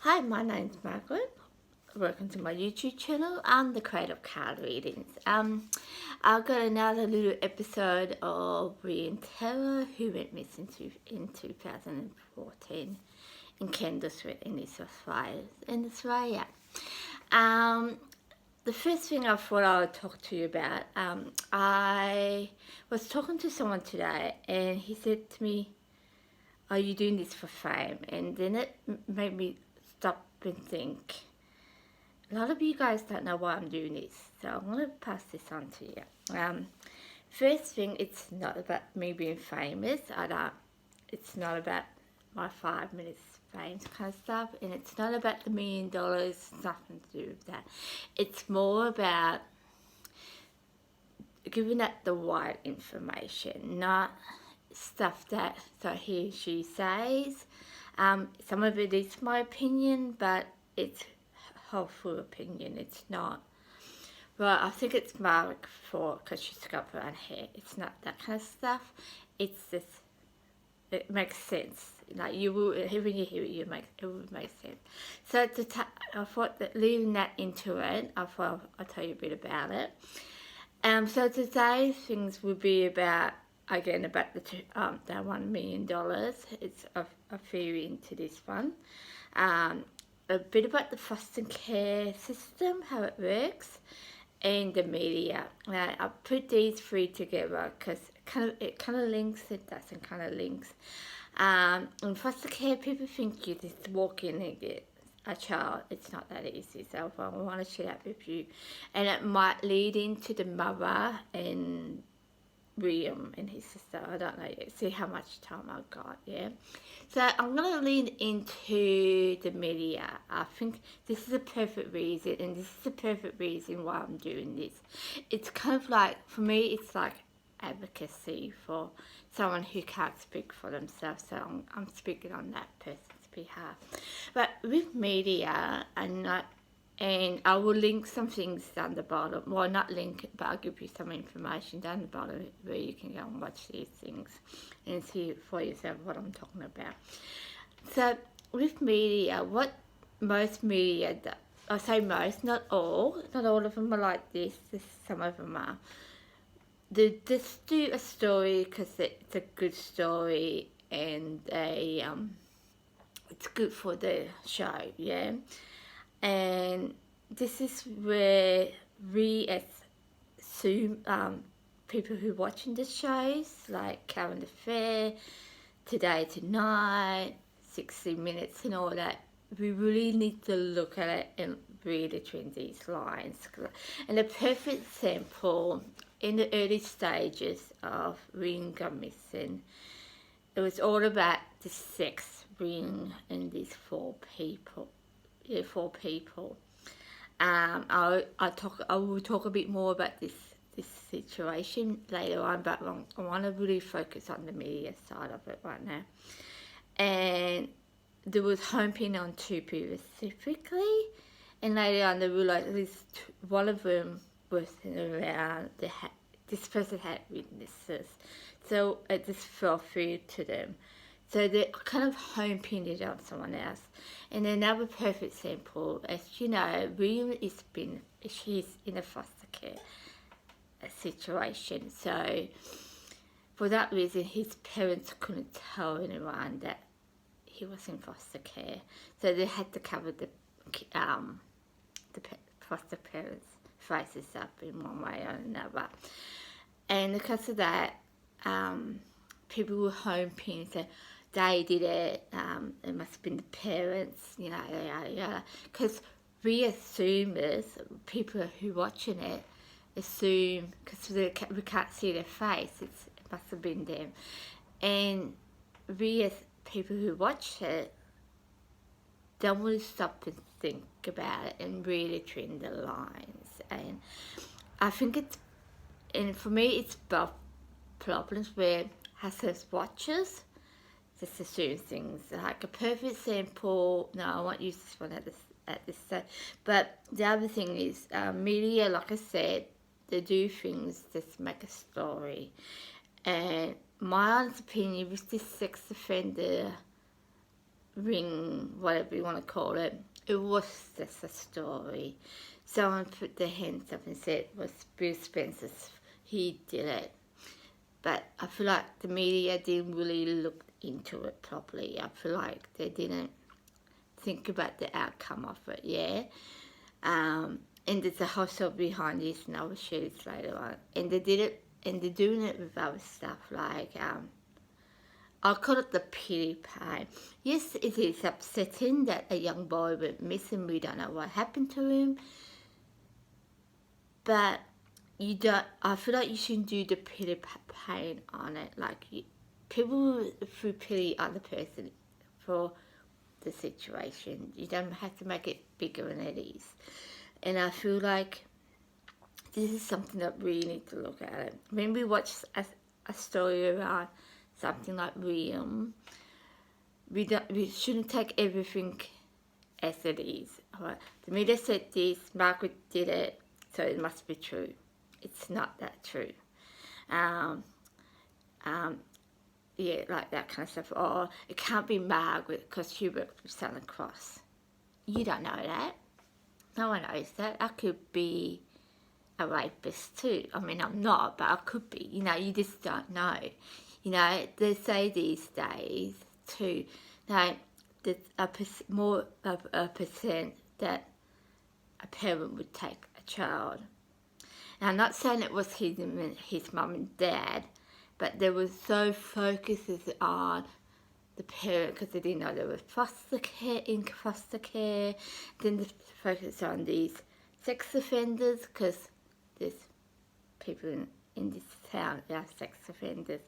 Hi, my name's Margaret. Welcome to my YouTube channel. I'm the creator of card readings. I've got another little episode of Tyrrell, who went missing in 2014 in Kendall Street in Australia. The first thing I thought I would talk to you about, I was talking to someone today and he said to me, "Are you doing this for fame?" And then it made me stop and think, a lot of you guys don't know why I'm doing this, so I'm going to pass this on to you. First thing, it's not about me being famous. It's not about my 5 minutes fame kind of stuff, and it's not about the $1 million, nothing to do with that. It's more about giving out the right information, not stuff that she says. Some of it is my opinion, but it's helpful opinion. It's not. Well, I think it's Mark for because she's got brown hair. It's not that kind of stuff. It's just it makes sense. Like you will, when you hear it, it would make sense. So I thought that leaving that into it, I thought I'll tell you a bit about it. So today's things will be about again about the $1 million. It's a theory into this one. A bit about the foster care system, how it works, and the media. I put these three together because it kind of links. It doesn't kind of links. In foster care, people think you just walk in and get a child. It's not that easy. So I want to share that with you, and it might lead into the mother and William and his sister. I don't know yet. See how much time I've got, yeah? So I'm going to lean into the media. I think this is a perfect reason, and this is the perfect reason why I'm doing this. It's kind of like, for me, it's like advocacy for someone who can't speak for themselves. So I'm speaking on that person's behalf. But with media, and I will link some things down the bottom. Well, not link it, but I'll give you some information down the bottom where you can go and watch these things and see for yourself what I'm talking about. So with media, what most media does, I say most, not all of them are like this. Some of them are. They just do a story because it's a good story and it's good for the show, yeah? And this is where we assume people who are watching the shows like Current Affair, Today Tonight, 60 Minutes and all that, we really need to look at it and read between these lines. And a perfect sample, in the early stages of Ring got missing, it was all about the sex ring and these four people. I will talk a bit more about this situation later on, but I want to really focus on the media side of it right now. And there was homing on two people specifically, and later on they realised at least one of them was around. This person had witnesses, so it just fell through to them. So they kind of home-pinned it on someone else. And another perfect sample, as you know, William she's in a foster care situation. So for that reason, his parents couldn't tell anyone that he was in foster care. So they had to cover the foster parents' faces up in one way or another. And because of that, people were home-pinned. So they did it, it must have been the parents, because we assume people who are watching it assume, because we can't see their face, it must have been them. And we as people who watch it don't want to stop and think about it and read between the lines. And I think for me, it's both problems where has watchers just assume things. Like a perfect sample, no, I won't use this one at this stage. But the other thing is, media, like I said, they do things just to make a story. And my honest opinion with this sex offender ring, whatever you want to call it. It was just a story. Someone put their hands up and said it was Bill Spencer's. He did it. But I feel like the media didn't really look into it properly. I feel like they didn't think about the outcome of it, yeah? And there's a whole story behind this, and I will share this later on. And they did it, and they're doing it with other stuff, like, I'll call it the pity party. Yes, it is upsetting that a young boy went missing. We don't know what happened to him. But I feel like you shouldn't do the pity pain on it. Like, people feel pity on the person for the situation. You don't have to make it bigger than it is. And I feel like this is something that we need to look at it. When we watch a story around something like William, we shouldn't take everything as it is. Right? The media said this, Margaret did it, so it must be true. It's not that true. Yeah, like that kind of stuff. Or it can't be Margaret because she worked with Southern Cross. You don't know that. No one knows that. I could be a rapist too. I mean, I'm not, but I could be. You know, you just don't know. You know, they say these days too, now, there's more of a percent that a parent would take a child. Now, I'm not saying it was his mum and dad, but they were so focused on the parent because they didn't know they were in foster care. Then they focused on these sex offenders because there's people in this town that are sex offenders.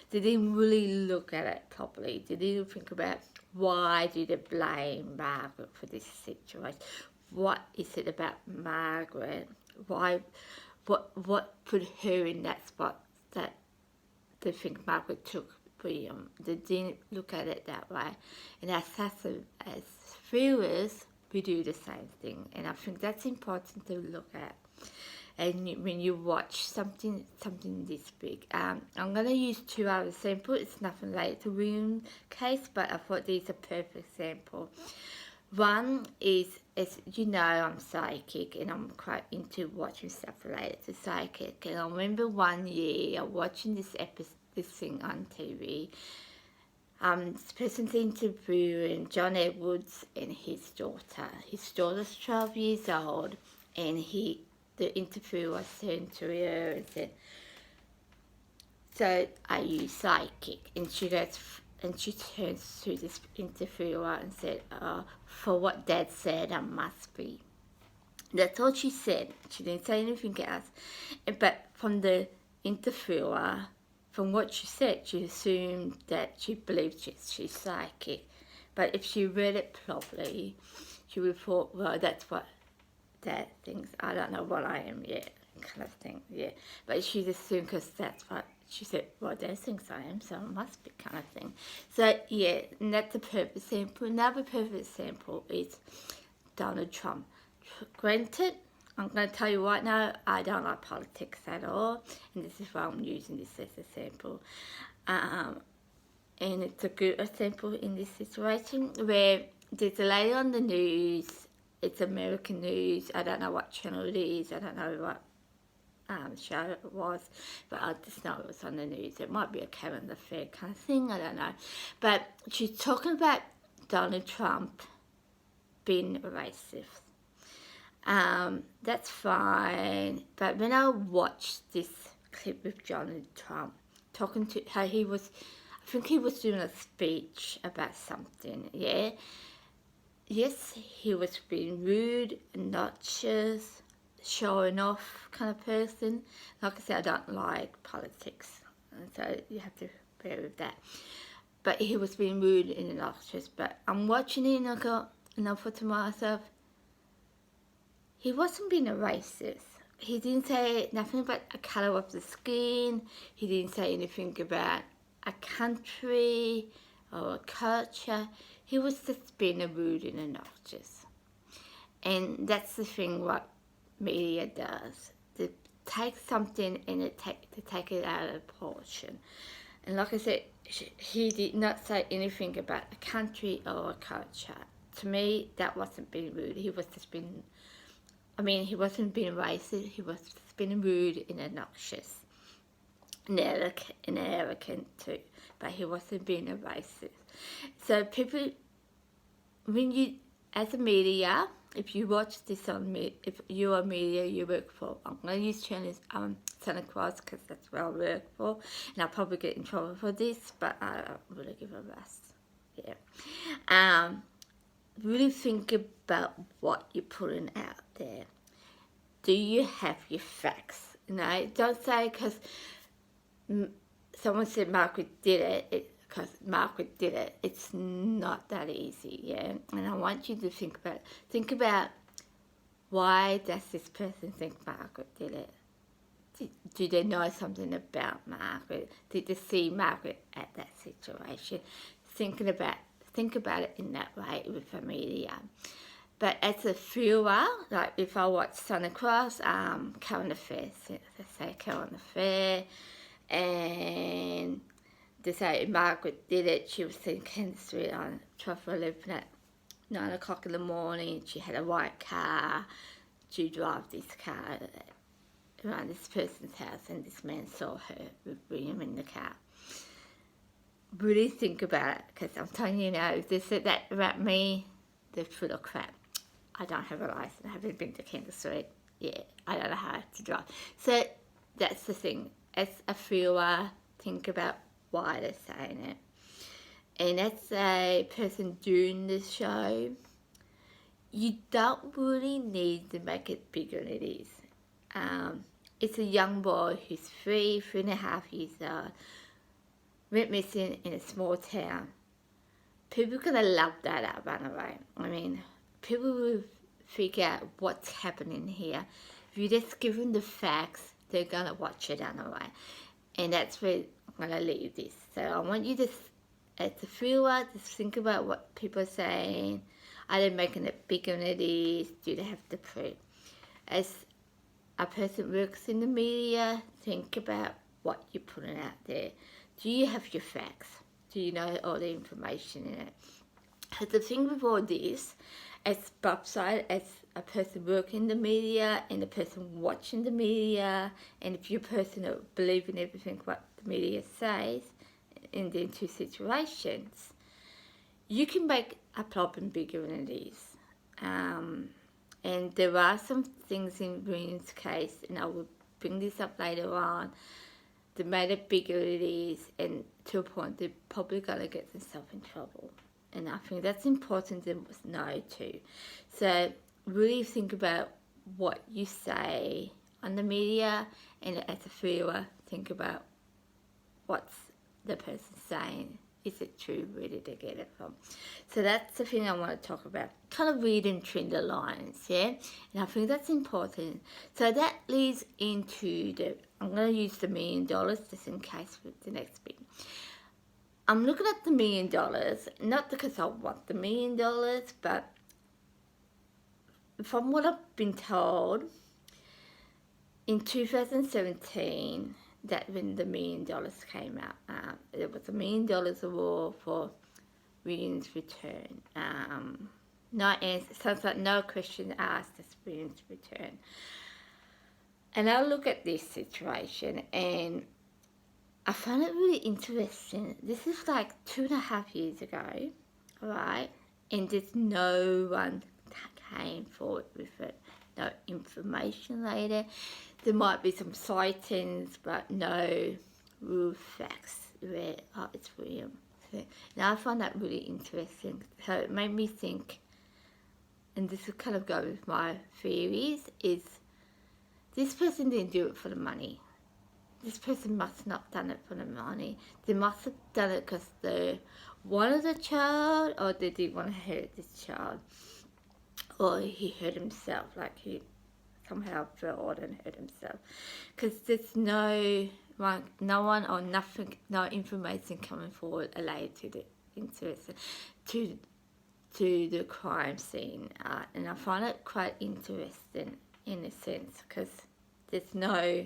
They didn't really look at it properly. They didn't think about why do they blame Margaret for this situation. What is it about Margaret? Why? What put her in that spot that they think Margaret took William? They didn't look at it that way. And as viewers, we do the same thing. And I think that's important to look at. And when you watch something this big, I'm going to use 2 other samples. It's nothing related to William's case, but I thought these are perfect sample. One is, as you know, I'm psychic and I'm quite into watching stuff related to psychic. And I remember one year watching this thing on TV. This person's interviewing John Edwards and his daughter. His daughter's 12 years old, and the interviewer turned to her and said, "So, are you psychic?" And she goes, and she turns to this interviewer and said, "For what Dad said, I must be." That's all she said. She didn't say anything else. But from the interviewer, from what she said, she assumed that she believed she's psychic. But if she read it properly, she would have thought, well, that's what Dad thinks. I don't know what I am yet, kind of thing, yeah. But she assumed because that's what she said, well, Dad thinks I am, so it must be, kind of thing. So, yeah, and that's a perfect sample. Another perfect sample is Donald Trump. Granted, I'm going to tell you right now, I don't like politics at all, and this is why I'm using this as a sample. And it's a good example in this situation where there's a lady on the news. It's American news. I don't know what channel it is. I don't know what show it was, but I just know it was on the news. It might be a current affair kind of thing. I don't know. But she's talking about Donald Trump being a racist. That's fine. But when I watched this clip with Donald Trump talking to how I think he was doing a speech about something, yeah? Yes, he was being rude, obnoxious, showing off kind of person. Like I said, I don't like politics, and so you have to bear with that. But he was being rude and obnoxious. But I'm watching it and I thought to myself, he wasn't being a racist. He didn't say nothing about the colour of the skin. He didn't say anything about a country or a culture. He was just being rude and obnoxious. And that's the thing what media does. They take something and to take it out of proportion. And like I said, he did not say anything about a country or a culture. To me, that wasn't being rude. He was just being, he wasn't being racist. He was just being rude and obnoxious and arrogant too. But he wasn't being a racist. So people, when you, as a media, if you watch this on me, if you're a media, you work for, I'm going to use Santa Claus because that's where I work for, and I'll probably get in trouble for this, but I don't really give a rest. Yeah. Really think about what you're putting out there. Do you have your facts? Don't say because someone said Margaret did it, because Margaret did it. It's not that easy, yeah? And I want you to think about why does this person think Margaret did it? Do they know something about Margaret? Did they see Margaret at that situation? Think about it in that way with a media. But as a viewer, like if I watch Santa Claus, current affairs, let's say current affair, and they say Margaret did it, she was in Kent Street on 12:11 at 9 o'clock in the morning, she had a white car, she drove this car around this person's house, and this man saw her with William in the car. Really think about it, because I'm telling you now, if they said that about me, they're full of crap. I don't have a license, I haven't been to Kent Street yet, I don't know how to drive. So that's the thing, as a viewer, think about why they're saying it. And as a person doing this show, you don't really need to make it bigger than it is. It's a young boy who's 3.5 years old, went missing in a small town. People are going to love that up, by the way. People will figure out what's happening here. If you just give them the facts, they're going to watch it anyway. And that's where I'm going to leave this. So I want you to, as a viewer, just think about what people are saying. Are they making it bigger than it is? Do they have the proof? As a person who works in the media, think about what you're putting out there. Do you have your facts? Do you know all the information in it? Because the thing with all this, as Bob said, as a person working in the media and a person watching the media, and if you're a person who believes in everything what the media says in the two situations, you can make a problem bigger than it is. And there are some things in William's case, and I will bring this up later on, that made it bigger than it is, and to a point they're probably going to get themselves in trouble. And I think that's important to know too. So really think about what you say on the media, and as a viewer, think about what's the person saying. Is it true? Where did they get it from? So that's the thing I want to talk about. Kind of reading between the lines, yeah? And I think that's important. So that leads into I'm going to use the $1 million just in case with the next bit. I'm looking at the $1 million, not because I want the $1 million, but from what I've been told, in 2017, that when the $1 million came out, there was $1 million award for William's return. No answer, sounds like no question asked, just William's return. And I look at this situation and I found it really interesting. This is like 2.5 years ago, right? And there's no one came forward with it. No information later. There might be some sightings, but no real facts where, it's William. So, now I find that really interesting. So it made me think, and this will kind of go with my theories, is this person didn't do it for the money. This person must not have done it for the money. They must have done it because they wanted the child, or they didn't want to hurt this child. Or he hurt himself, like he somehow fell and hurt himself. Because there's no one or nothing, no information coming forward related to the crime scene. And I find it quite interesting in a sense, because there's no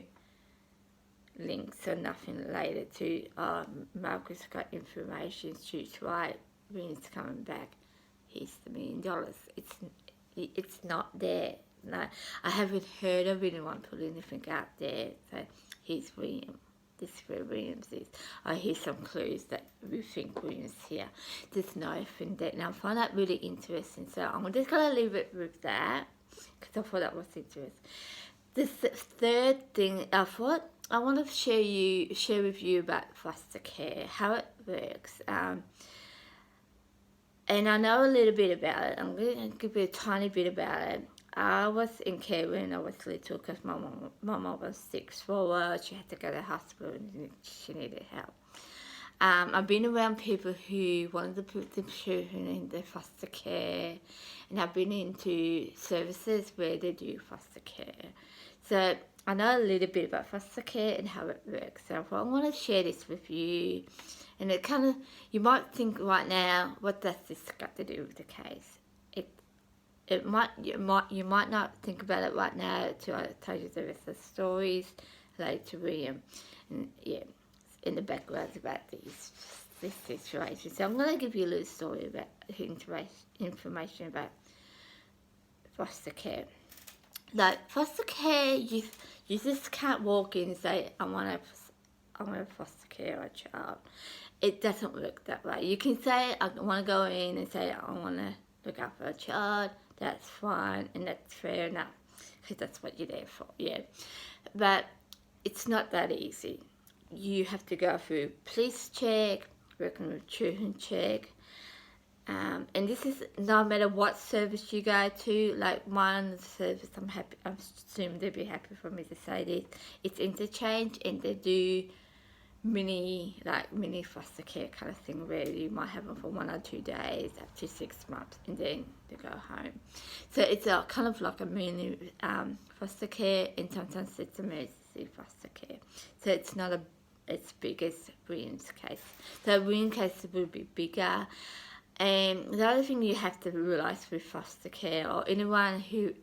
links or nothing related to Marcus got information to why William's coming back. Here's the $1 million. It's not there. No, I haven't heard of anyone put anything out there. So here's William. This is where Williams is. I hear some clues that we think Williams here. There's nothing there. Now I find that really interesting. So I'm just gonna leave it with that because I thought that was interesting. The third thing I thought I want to share with you about foster care, how it works. And I know a little bit about it. I'm going to give you a tiny bit about it. I was in care when I was little because my mum was sick for a while. She had to go to the hospital and she needed help. I've been around people who wanted to put their children in the foster care, and I've been into services where they do foster care. So I know a little bit about foster care and how it works. So I want to share this with you. And it kind of, you might think right now, what does this got to do with the case? You might not think about it right now until I tell you the rest of the stories related to William. And yeah, in the background about this situation. So I'm going to give you a little story about information about foster care. Like foster care, you just can't walk in and say, I want to foster care a child. It doesn't work that way. You can say, I want to go in and say, I want to look after a child. That's fine, and that's fair enough, because that's what you're there for, yeah. But it's not that easy. You have to go through police check, working with children check, and this is no matter what service you go to. Like my service, I assume they'd be happy for me to say this. It's interchange, and they do mini foster care kind of thing where you might have them for 1 or 2 days up to 6 months and then they go home. So it's a kind of like a mini foster care, and sometimes it's emergency foster care. So it's not as big as William's case. So William's case will be bigger. And the other thing you have to realise with foster care, or anyone who,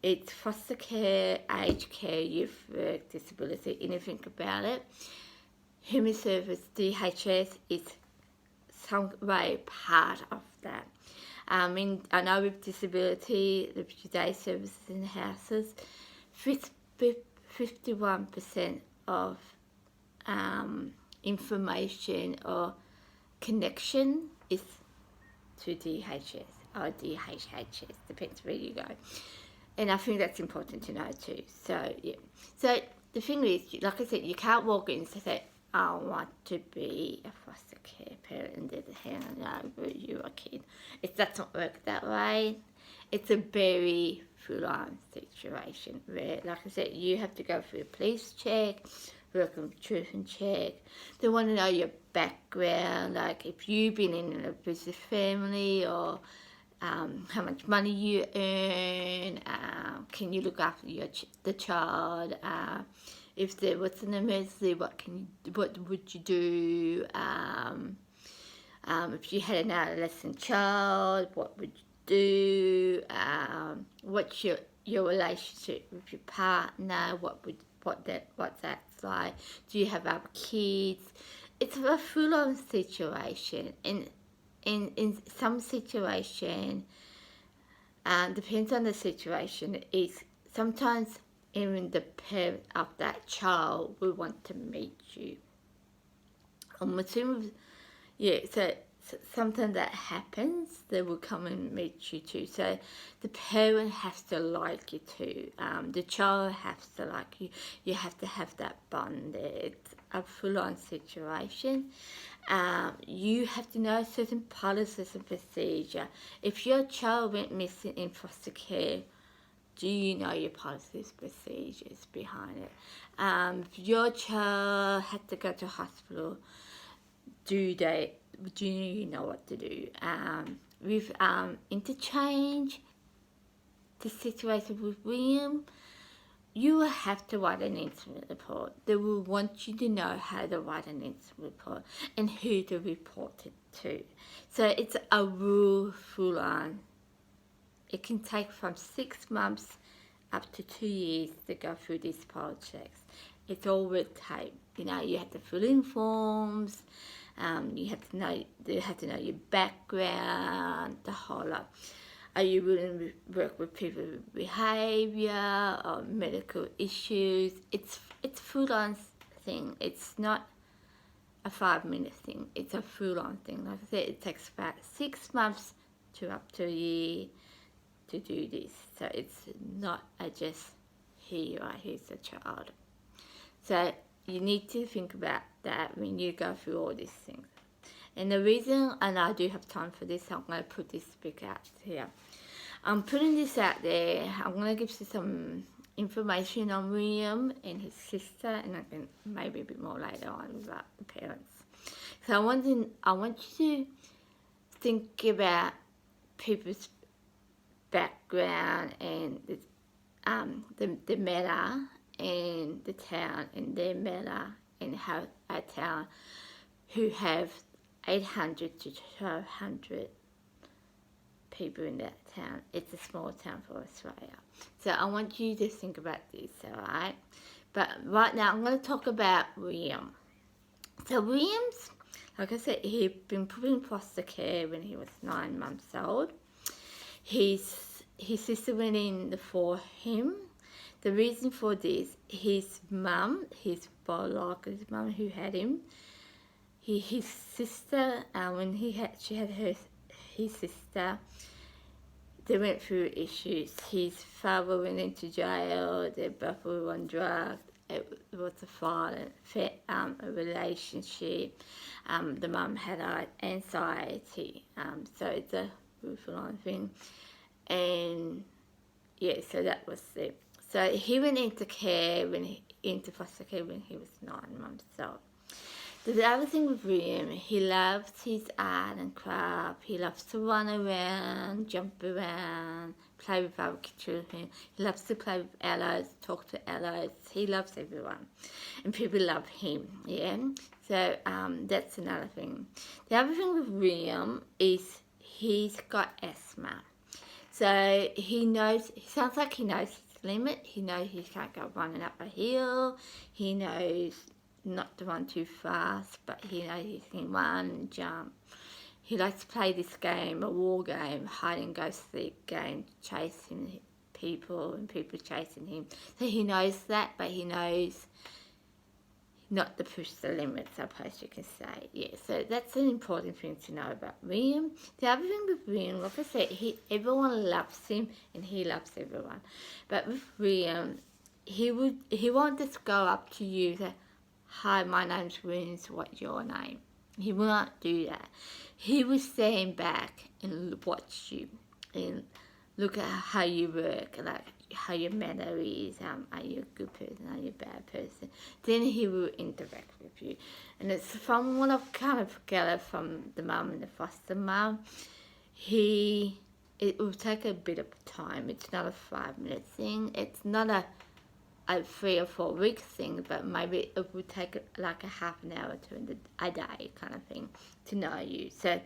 it's foster care, aged care, youth work, disability, anything about it. Human Service, DHS, is some way part of that. I know with disability, the day services in houses, 51% of information or connection is to DHS or DHHS, depends where you go. And I think that's important to know too. So, yeah. So, the thing is, like I said, you can't walk in and say, I want to be a foster care parent and then hand over you a kid. It doesn't work that way. It's a very full-on situation where, like I said, you have to go through a police check, work with children check. They want to know your background, like if you've been in an abusive family, or how much money you earn, can you look after the child, if there was an emergency, what would you do, if you had an adolescent child, what would you do, what's your relationship with your partner, what's that like, do you have other kids? It's a full-on situation, and in some situation, depends on the situation, is sometimes even the parent of that child will want to meet you. I'm assuming, yeah, so something that happens, they will come and meet you too. So the parent has to like you too. The child has to like you. You have to have that bond there. It's a full-on situation. You have to know certain policies and procedure. If your child went missing in foster care, do you know your policies, procedures behind it? If your child had to go to hospital, do you know what to do? With interchange, the situation with William, you will have to write an incident report. They will want you to know how to write an incident report and who to report it to. So it's a real full-on. It can take from 6 months up to 2 years to go through these projects. it's all red tape. You know, you have to fill in forms. You have to know. You have to know your background, the whole lot. Are you willing to work with people with behaviour or medical issues? It's full-on thing. It's not a 5-minute thing. It's a full-on thing. Like I said, it takes about 6 months to up to a year to do this. So it's not a just here you are, here's the child. So you need to think about that when you go through all these things. And the reason, and I do have time for this, I'm going to put this book out here. I'm putting this out there. I'm going to give you some information on William and his sister, and I can maybe a bit more later on about the parents. So I want you to think about people's background and the matter and the town and their matter, and how a town who have 800 to 1,200 people in that town. It's a small town for Australia. So I want you to think about this, alright? But right now I'm going to talk about William. So William's, like I said, he'd been put in foster care when he was 9 months old. His sister went in for him. The reason for this, his mum, his biological mum who had him, his sister, when she had his sister, they went through issues. His father went into jail. They both were on drugs. It was a violent a relationship. The mum had anxiety. So it's a full-on thing. And yeah, so that was it. So he went into foster care when he was 9 months old. The other thing with William, he loves his art and craft. He loves to run around, jump around, play with other children. He loves to play with adults, talk to adults. He loves everyone. And people love him, yeah? So that's another thing. The other thing with William is he's got asthma. So he sounds like he knows his limit. He knows he can't go running up a hill. He knows not to run too fast, but he knows he can run and jump. He likes to play this game, a war game, hide and go seek game, chasing people and people chasing him. So he knows that, but he knows not to push the limits, I suppose you can say. Yeah, so that's an important thing to know about William. The other thing with William, like I said, everyone loves him and he loves everyone. But with William, he won't just go up to you and say, "Hi, my name's William, so what's your name?" He will not do that. He will stand back and watch you and look at how you work, like how your manner is, are you a good person, are you a bad person. Then he will interact with you. And it's from what I've kind of gathered from the mum and the foster mum, it will take a bit of time. It's not a 5-minute thing. It's not a 3 or 4 week thing, but maybe it would take like a half an hour to a day kind of thing to know you. So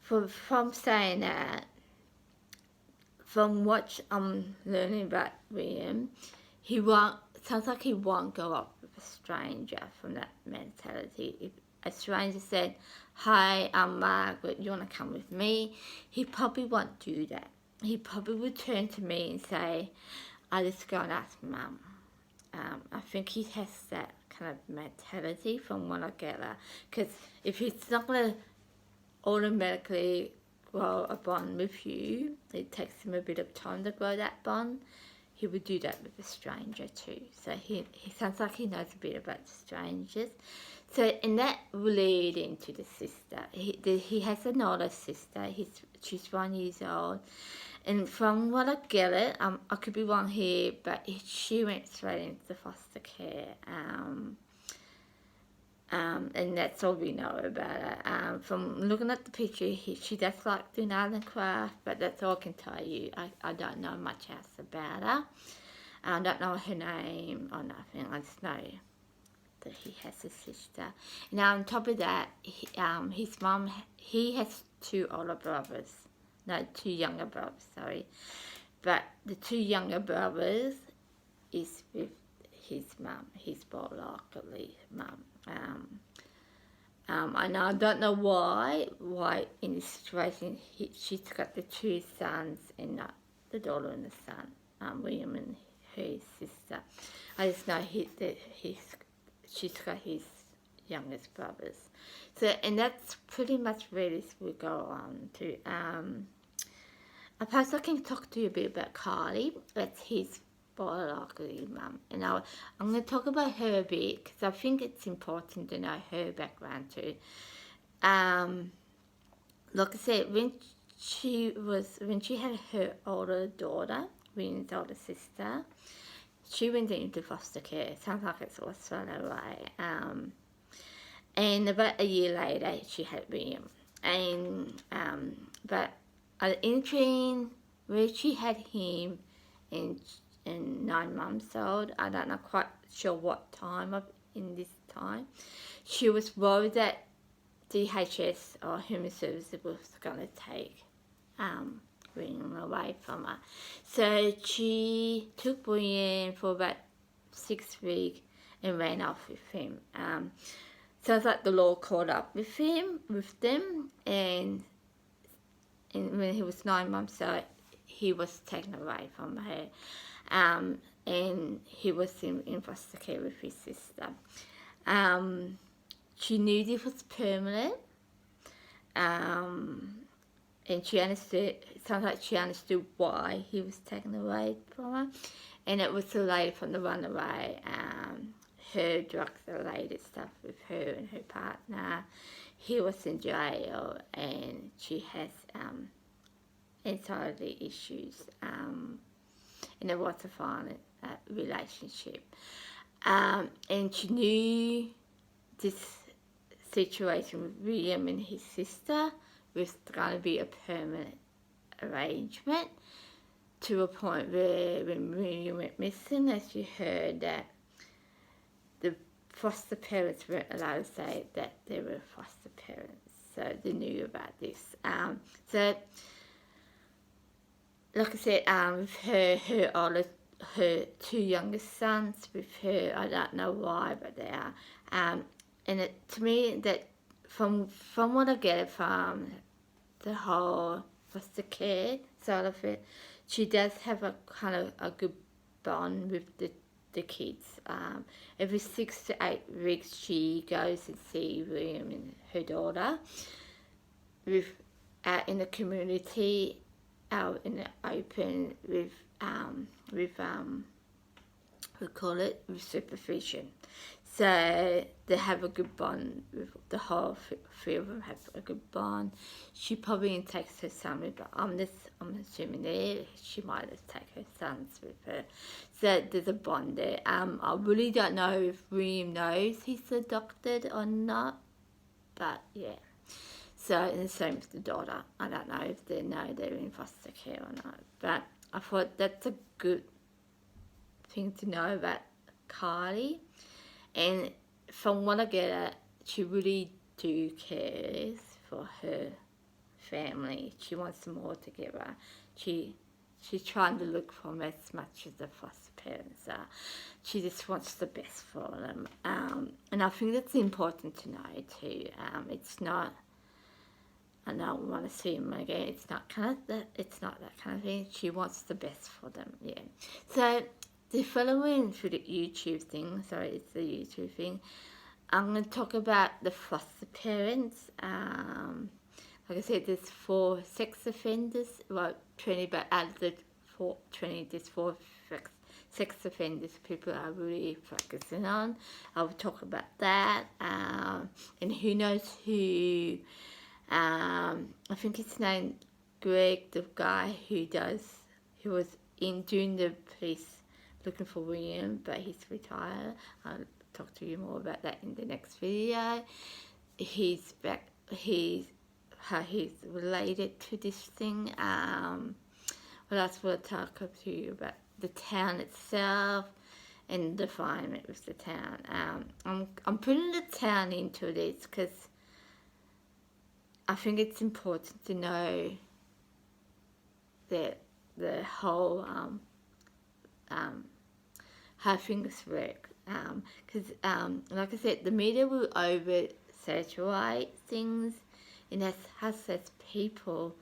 from saying that, from what I'm learning about William, sounds like he won't go up with a stranger from that mentality. If a stranger said, "Hi, I'm Margaret, you want to come with me?" He probably won't do that. He probably would turn to me and say, "I'll just go and ask Mum." I think he has that kind of mentality from what I get. Because if he's not going to automatically grow a bond with you, it takes him a bit of time to grow that bond. He would do that with a stranger too. So he sounds like he knows a bit about strangers. So, and that will lead into the sister. He has an older sister. She's 1 year old. And from what I get it, I could be wrong here, but she went straight into foster care. And that's all we know about her. From looking at the picture, she does like doing art and craft, but that's all I can tell you. I don't know much else about her. I don't know her name or nothing. I just know that he has a sister. Now, on top of that, his mum, he has 2 older brothers. No, 2 younger brothers, sorry. But the 2 younger brothers is with his mum, his biologically mum. And I don't know why in this situation she's got the two sons and not the daughter and the son, William and her sister. I just know she's got his youngest brothers. So, and that's pretty much where this will go on to. Perhaps I can talk to you a bit about Carly. That's his biological mum. And I'm going to talk about her a bit because I think it's important to know her background too. Like I said, when she had her older daughter, William's older sister, she went into foster care. Sounds like it's all thrown away. And about a year later, she had William. And but in between where she had him in 9 months old, I don't know quite sure what time in this time, she was worried that DHS or Human Services was going to take William away from her. So she took William for about 6 weeks and ran off with him. Sounds like the law caught up with them, and when he was 9 months old, he was taken away from her, and he was in foster care with his sister. She knew this was permanent, and she understood. It sounds like she understood why he was taken away from her, and it was related from the runaway. Her drugs-related stuff with her and her partner. He was in jail, and she has anxiety issues, and it was a violent relationship. And she knew this situation with William and his sister was going to be a permanent arrangement, to a point where when William went missing, as you heard, that the foster parents weren't allowed to say that they were foster parents, so they knew about this. So, like I said, with her 2 youngest sons, with her, I don't know why, but they are. And to me, that from what I get from the whole foster care side of it, she does have a kind of a good bond with the kids. Every 6 to 8 weeks she goes and sees William and her daughter in the community, out in the open with we call it with supervision. So they have a good bond. With the whole 3 of them have a good bond. She probably takes her son with her. I'm assuming there she might have taken her sons with her. So there's a bond there. I really don't know if William knows he's adopted or not, but yeah. So, and the same with the daughter. I don't know if they know they're in foster care or not. But I thought that's a good thing to know about Kylie. And from what I get at, she really cares for her family. She wants them all together. She's trying to look for them as much as the foster parents are. She just wants the best for them. And I think that's important to know too. It's not, I don't want to see them again. It's not that kind of thing. She wants the best for them. Yeah. So the following through the YouTube thing. Sorry, it's the YouTube thing. I'm going to talk about the foster parents. Like I said, there's 4 sex offenders. Well, 20, but out of the 20, there's 4 sex offenders people are really focusing on. I'll talk about that. And who knows who. I think it's named Greg, the guy who was doing the police looking for William, but he's retired. I'll talk to you more about that in the next video. He's back. How he's related to this thing. What else will I talk to you about? The town itself and the environment with the town. I'm putting the town into this because I think it's important to know that the whole how things work. Because, like I said, the media will over-saturate things, and that's us as people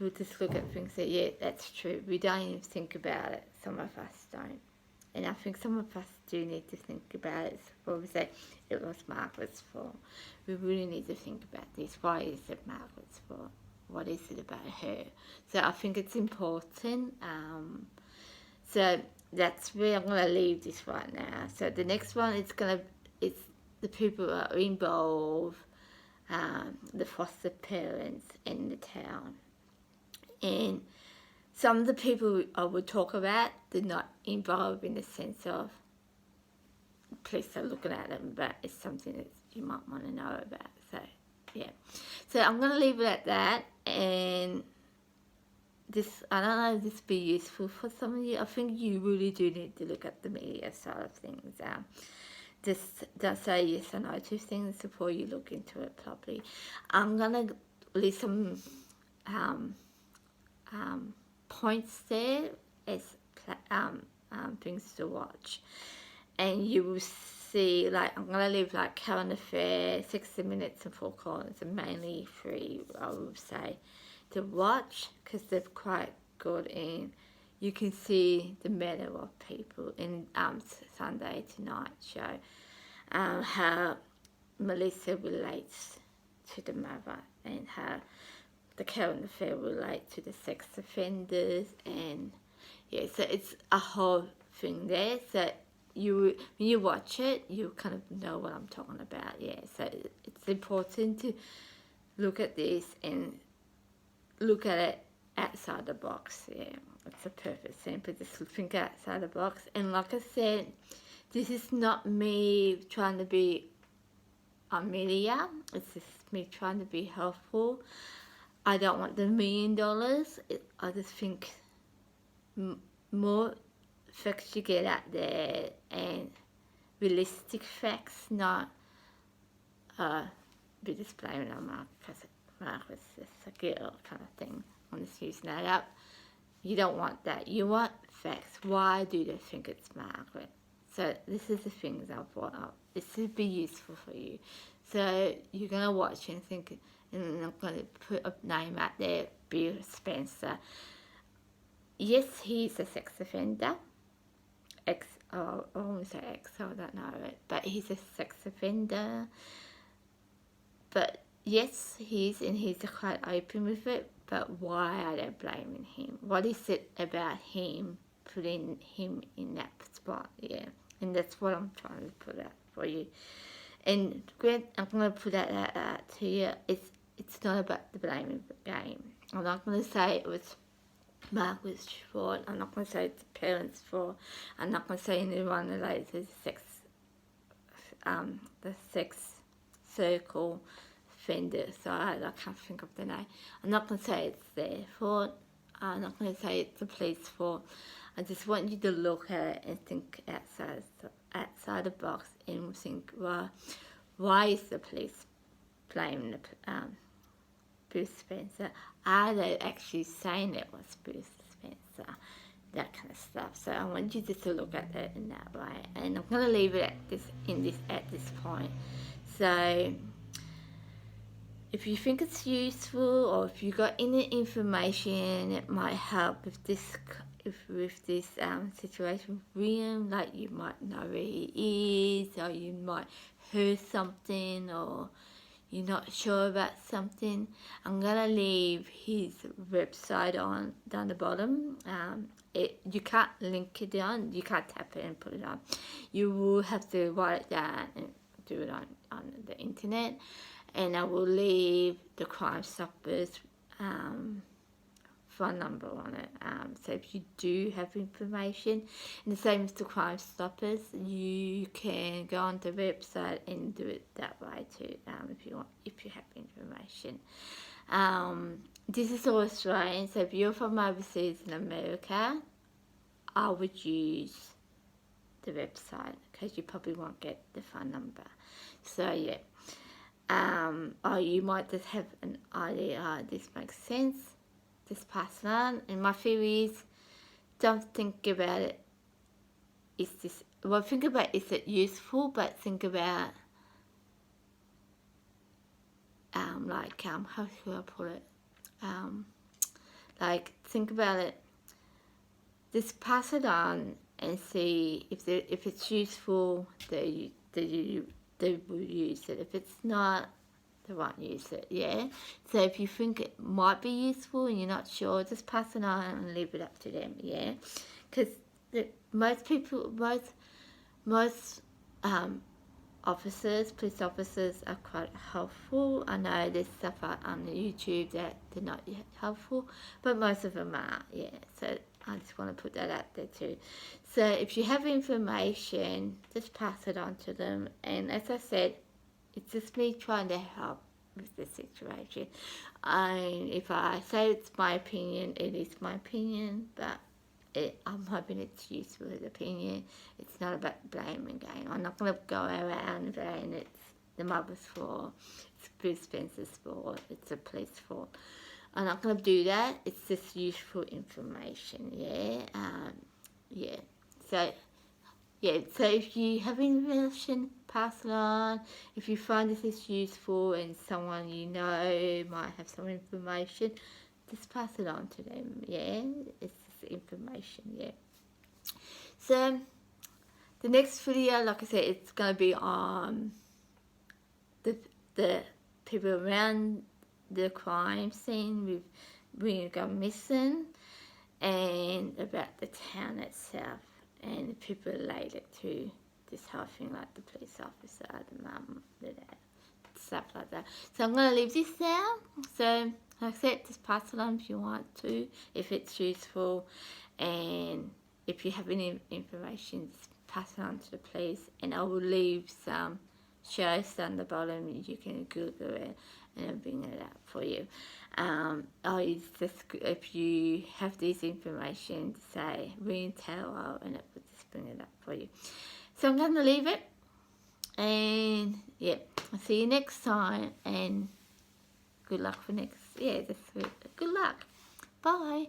will just look at things and say, yeah, that's true. We don't even think about it. Some of us don't. And I think some of us do need to think about it. Before we say it was Margaret's fault, we really need to think about this. Why is it Margaret's fault? What is it about her? So I think it's important. So that's where I'm going to leave this right now. So the next one it's the people who are involved, the foster parents in the town. And some of the people I would talk about, they're not involved in the sense of police are looking at them, but it's something that you might want to know about. So, yeah. So I'm going to leave it at that. And this, I don't know if this will be useful for some of you. I think you really do need to look at the media side of things. Just don't say yes or no to things before you look into it properly. I'm going to list some points there as things to watch, and you will see, like, I'm going to leave like current affairs, 60 Minutes and Four Corners are mainly free, I would say, to watch, because they're quite good, and you can see the matter of people in Sunday Tonight show, how Melissa relates to the mother, and how the current affair relate to the sex offenders, and yeah, so it's a whole thing there. So when you watch it, you kind of know what I'm talking about. Yeah, so it's important to look at this and look at it outside the box. Yeah, it's a perfect example. Just think outside the box. And like I said, this is not me trying to be a media. It's just me trying to be helpful. I don't want the $1 million. I just think more facts you get out there, and realistic facts, not be just blaming on Mark because Mark was just a girl kind of thing. I'm just using that up. You don't want that. You want facts. Why do they think it's Margaret? So this is the things I've brought up. This would be useful for you. So you're going to watch and think, and I'm going to put a name out there, Bill Spencer. Yes, he's a sex offender. I won't say ex, I don't know it. But he's a sex offender. But yes, he's quite open with it. But why are they blaming him? What is it about him putting him in that spot? Yeah, and that's what I'm trying to put out for you. And Grant, I'm going to put that out to you. It's not about the blaming game. I'm not going to say it was Margaret's fault. I'm not going to say it's the parents' fault. I'm not going to say anyone related to the sex circle offender side. I can't think of the name. I'm not going to say it's their fault. I'm not going to say it's the police fault. I just want you to look at it and think outside the box and think, well, why is the police blaming the Bruce Spencer? Are they actually saying it was Bruce Spencer? That kind of stuff. So I want you just to look at it in that way. And I'm going to leave it at this point. So if you think it's useful, or if you got any information that might help with this situation with William, like you might know where he is, or you might hear something, or you're not sure about something, I'm gonna leave his website down the bottom. You can't link it down, you can't tap it and put it on. You will have to write it down and do it on the internet. And I will leave the Crime Stoppers phone number on it. So if you do have information, and the same as the Crime Stoppers, you can go on the website and do it that way too, if you have information. This is all Australian, so if you're from overseas in America, I would use the website because you probably won't get the phone number. So yeah. Or you might just have an idea, this makes sense, just pass it on. And my theory is, don't think about it is this, well, think about, is it useful, but think about, how should I put it? Like, think about it, just pass it on and see if it's useful, they will use it. If it's not, they won't use it, yeah? So if you think it might be useful and you're not sure, just pass it on and leave it up to them, yeah? Because most people, most officers, police officers are quite helpful. I know there's stuff on YouTube that they're not helpful, but most of them are, yeah. So I just want to put that out there too. So if you have information, just pass it on to them. And as I said, it's just me trying to help with the situation. If I say it's my opinion, it is my opinion, but I'm hoping it's useful as opinion. It's not about blame and game. I'm not going to go around saying it's the mother's fault, it's Bruce Spencer's fault, it's the police fault. I'm not going to do that. It's just useful information, yeah? Yeah. So if you have information, pass it on. If you find this is useful and someone you know might have some information, just pass it on to them, yeah? It's just information, yeah? So, the next video, like I said, it's going to be on the people around the crime scene with when you go missing, and about the town itself and the people related to this whole thing, like the police officer, the mum, the dad, stuff like that. So I'm going to leave this there. So like I said, just pass it on if you want to, if it's useful, and if you have any information, just pass it on to the police, and I will leave some shows down the bottom. You can Google it and I'll bring it up for you. If you have this information, say ring Tyrrell and it will just bring it up for you. So I'm going to leave it, and yeah, I'll see you next time, and good luck for next, good luck. Bye.